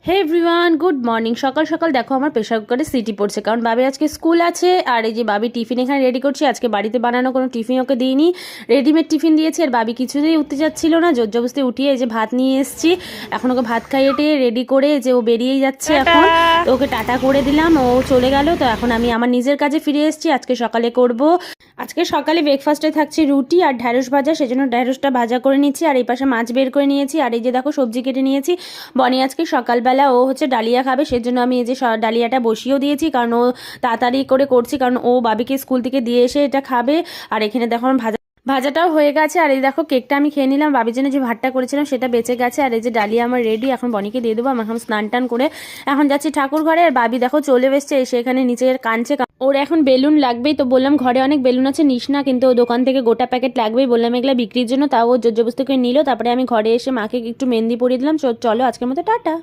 হে everyone, good morning. সকাল সকাল দেখো আমার প্রেশার কুকারে সিটি পড়ছে, কারণ বাবি আজকে স্কুল আছে। আর এই যে বাবি টিফিন এখানে রেডি করছি। আজকে বাড়িতে বানানো কোনো টিফিন ওকে দিইনি, রেডিমেড টিফিন দিয়েছি। আর বাবি কিছুতেই উঠতে যাচ্ছিল না, জোর জবরদস্তি উঠিয়ে এই যে ভাত নিয়ে এসেছি। এখন ওকে ভাত খাইয়ে রেডি করে যে ও বেরিয়েই যাচ্ছে এখন। তো ওকে টাটা করে দিলাম, ও চলে গেল। তো এখন আমি আমার নিজের কাজে ফিরে এসেছি। আজকে সকালে করব, আজকে সকালে ব্রেকফাস্টে থাকছে রুটি আর ঢ্যাঁড়স ভাজা, সেজন্য ঢ্যাঁড়সটা ভাজা করে নিচ্ছি। আর এই পাশে মাছ বের করে নিয়েছি। আর এই যে দেখো সবজি কেটে নিয়েছি। বনি আজকে সকালবেলা ও হচ্ছে ডালিয়া খাবে, সেজন্য আমি এই যে ডালিয়াটা বসিয়েও দিয়েছি, কারণ ও তাড়াতাড়ি করে করছি, কারণ ও বাবিকে স্কুল থেকে দিয়ে এসে এটা খাবে। আর এখানে দেখো ভাজাটাও হয়ে গেছে। আর এই দেখো কেকটা আমি খেয়ে নিলাম, বাবির জন্য যে ভাতটা করেছিলাম সেটা বেঁচে গেছে। আর এই যে ডালিয়া আমার রেডি, এখন বনিকে দিয়ে দেবো। আমি এখন স্নান টান করে এখন যাচ্ছি ঠাকুর ঘরে। আর বাবি দেখো চলে এসছে, এসে এখানে নিচের কাঁদছে। ওর এখন বেলুন লাগবেই, তো বললাম ঘরে অনেক বেলুন আছে নিস না, কিন্তু ও দোকান থেকে গোটা প্যাকেট লাগবেই বললাম এগুলা বিক্রির জন্য। তাও ও জোর জবরদস্তি করে নিল। তারপরে আমি ঘরে এসে মাকে একটু মেহেন্দি পরিয়ে দিলাম। চলো আজকের মতো টাটা।